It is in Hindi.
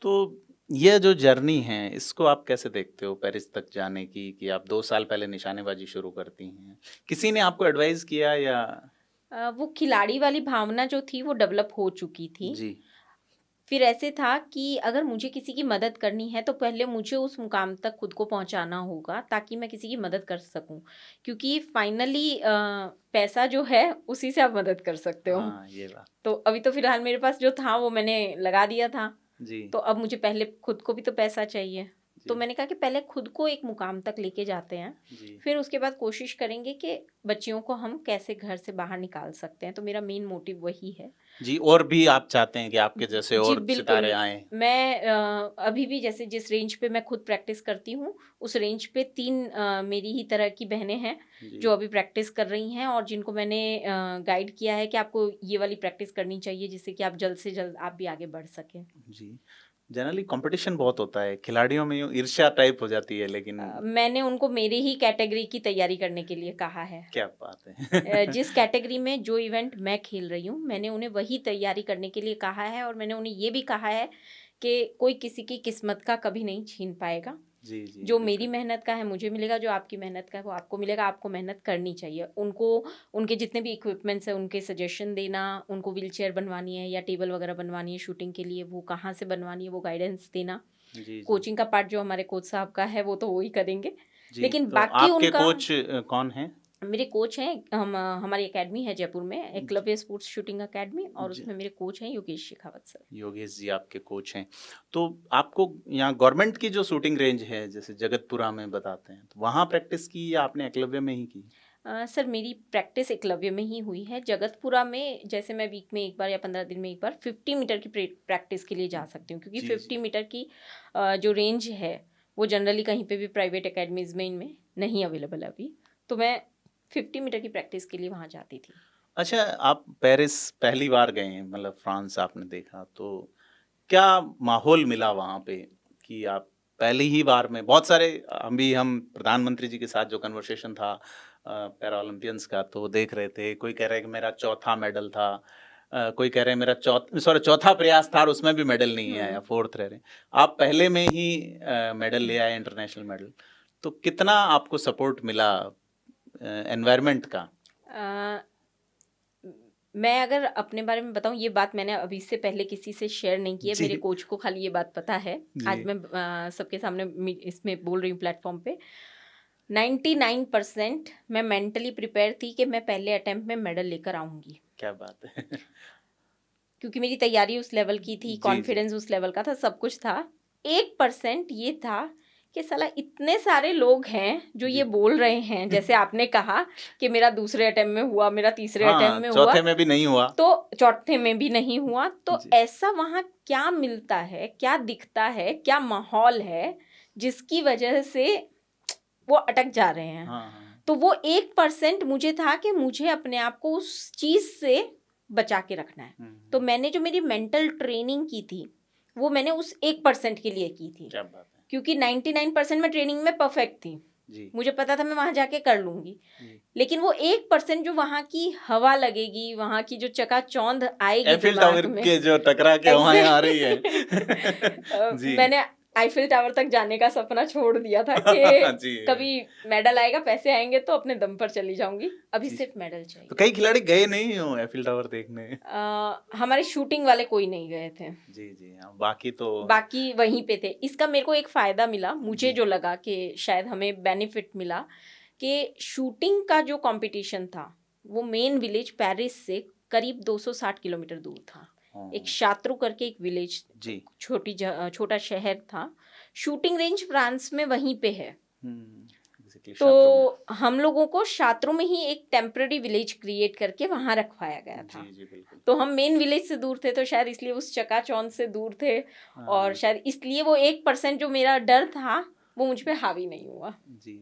तो ये जो जर्नी है इसको आप कैसे देखते हो पेरिस तक जाने की, कि आप 2 साल पहले निशानेबाजी शुरू करती हैं? किसी ने आपको एडवाइस किया या? वो खिलाड़ी वाली भावना जो थी वो डेवलप हो चुकी थी। जी। फिर ऐसे था कि अगर मुझे किसी की मदद करनी है तो पहले मुझे उस मुकाम तक खुद को पहुंचाना होगा ताकि मैं किसी की मदद कर सकूं, क्योंकि फाइनली पैसा जो है उसी से आप मदद कर सकते हो। हाँ, ये बात। तो अभी तो फिलहाल मेरे पास जो था वो मैंने लगा दिया था। जी, तो अब मुझे पहले खुद को भी तो पैसा चाहिए। तो जी, मैंने कहा कि पहले खुद को एक मुकाम तक लेके जाते हैं, जी। फिर उसके बाद कोशिश करेंगे कि बच्चियों को हम कैसे घर से बाहर निकाल सकते हैं। तो मेरा मेन मोटिव वही है। जी, और भी आप चाहते हैं कि आपके जैसे जी और बिल्कुल। सितारे आएँ? मैं अभी भी जैसे जिस रेंज पे मैं खुद प्रैक्टिस करती हूँ, उस रेंज पे 3 मेरी ही तरह की बहनें हैं, जी, जो अभी प्रैक्टिस कर रही हैं और जिनको मैंने गाइड किया है कि आपको ये वाली प्रैक्टिस करनी चाहिए, जिससे कि आप जल्द से जल्द आप भी आगे बढ़ सकें। जी। जनरली कॉम्पिटिशन बहुत होता है, खिलाड़ियों में यूँ ईर्ष्या टाइप हो जाती है, लेकिन मैंने उनको मेरे ही कैटेगरी की तैयारी करने के लिए कहा है। क्या बात है। जिस कैटेगरी में जो इवेंट मैं खेल रही हूँ, मैंने उन्हें वही तैयारी करने के लिए कहा है और मैंने उन्हें ये भी कहा है कि कोई किसी की किस्मत का कभी नहीं छीन पाएगा। जी, जी, जो मेरी बिल्कुल। मेहनत का है मुझे मिलेगा, जो आपकी मेहनत का है वो आपको मिलेगा। आपको मेहनत करनी चाहिए। उनको उनके जितने भी इक्विपमेंट्स हैं उनके सजेशन देना, उनको व्हीलचेयर बनवानी है या टेबल वगैरह बनवानी है शूटिंग के लिए, वो कहाँ से बनवानी है वो गाइडेंस देना। जी, जी। कोचिंग का पार्ट जो हमारे कोच साहब का है वो तो वो ही करेंगे। जी, लेकिन तो बाकी आपके उनका कोच कौन हैं? मेरे कोच हैं। हमारी एकेडमी है जयपुर में, जी, एकलव्य स्पोर्ट्स शूटिंग एकेडमी, और जी। उसमें मेरे कोच हैं योगेश शेखावत सर। योगेश जी आपके कोच हैं। तो आपको यहाँ गवर्नमेंट की जो शूटिंग रेंज है, जैसे जगतपुरा में बताते हैं, तो वहाँ प्रैक्टिस की या आपने एकलव्य में ही की? सर मेरी प्रैक्टिस एकलव्य में ही हुई है। जगतपुरा में जैसे मैं वीक में एक बार या 15 दिन में एक बार 50 मीटर की प्रैक्टिस के लिए जा सकती हूँ, क्योंकि जी, 50 जी। मीटर की जो रेंज है वो जनरली कहीं पे भी प्राइवेट एकेडमीज़ में इनमें नहीं अवेलेबल है अभी। तो मैं 50 मीटर की प्रैक्टिस के लिए वहाँ जाती थी। अच्छा, आप पेरिस पहली बार गए हैं, मतलब फ्रांस आपने देखा, तो क्या माहौल मिला वहाँ पे कि आप पहली ही बार में बहुत सारे हम प्रधानमंत्री जी के साथ जो कन्वर्सेशन था पैरा ओलंपियंस का, तो वो देख रहे थे। कोई कह रहा है कि मेरा चौथा मेडल था, कोई कह रहे हैं मेरा चौथा प्रयास था और उसमें भी मेडल नहीं आया, हुँ। फोर्थ रह रहे हैं। आप पहले में ही मेडल ले आए, इंटरनेशनल मेडल। तो कितना आपको सपोर्ट मिला एनवायरनमेंट का? अ, मैं अगर अपने बारे में बताऊँ, ये बात मैंने अभी से पहले किसी से शेयर नहीं की है, जी, मेरे कोच को खाली ये बात पता है। जी। आज मैं सबके सामने इसमें बोल रही हूँ प्लेटफॉर्म पे। 99% मैं मेंटली प्रिपेयर थी कि मैं पहले अटेम्प्ट में मेडल लेकर आऊँगी, क्या बात है। क्योंकि मेरी तैयारी उस लेवल की थी, जी, जी। कॉन्फिडेंस उस लेवल का था, सब कुछ था। 1% ये था कि साला इतने सारे लोग हैं जो ये जी। बोल रहे हैं, जैसे आपने कहा कि मेरा दूसरे अटेम्प्ट में हुआ, मेरा तीसरे हाँ, अटेम्प्ट में हुआ, चौथे में भी नहीं हुआ। तो चौथे में भी नहीं हुआ। तो जी। ऐसा वहाँ क्या मिलता है, क्या दिखता है, क्या माहौल है, जिसकी वजह से वो अटक जा रहे हैं। हाँ, हाँ। तो वो 1% मुझे था कि मुझे अपने आप को उस चीज़ से बचा के रखना है। हुँ, तो हुँ। मैंने जो मेरी मेंटल ट्रेनिंग की थी, वो मैंने उस 1% के लिए की थी, क्या बात है। क्योंकि 99% मैं ट्रेनिंग में परफेक्ट थी। जी, मुझे पता था मैं वहाँ जाके कर लूँगी। जी। लेकिन वो 1% जो वहाँ की हवा लगेगी, वहाँ की जो चकाचौंध आएगी एफिल दिमाग टावर में। के जो टकरा के हवाएँ आ रही है। एग्ज़ैक्टली। जी। मैंने आईफ़िल टावर तक जाने का सपना छोड़ दिया था कि जी। कभी मेडल आएगा, पैसे आएँगे तो अपने दम पर चली जाऊँगी, अभी जी। सिर्फ़ मेडल तो चाहिए। कई खिलाड़ी गए नहीं हो एफिल टावर देखने? हमारे शूटिंग वाले कोई नहीं गए थे, जी, जी। हाँ, बाकी तो बाकी वहीं पे थे। इसका मेरे को एक फ़ायदा मिला, मुझे जी, जो लगा कि शायद हमें बेनिफिट मिला, कि शूटिंग का जो कॉम्पिटिशन था, वो मेन विलेज पेरिस से करीब 260 किलोमीटर दूर था। एक हाँ। शात्रु करके एक विलेज, जी। छोटा शहर था। शूटिंग रेंज फ्रांस में वहीं पे है। हुँ, एग्ज़ैक्टली शात्रों में। तो हम लोगों को शात्रो में ही एक टेम्पररी विलेज क्रिएट करके वहाँ रखवाया गया था। जी, जी, बिल्कुल। तो हम मेन विलेज से दूर थे, तो शायद इसलिए उस चकाचौंध से दूर थे, और हाँ, शायद इसलिए वो 1% जो मेरा डर था, वो मुझ पे हावी नहीं हुआ। जी।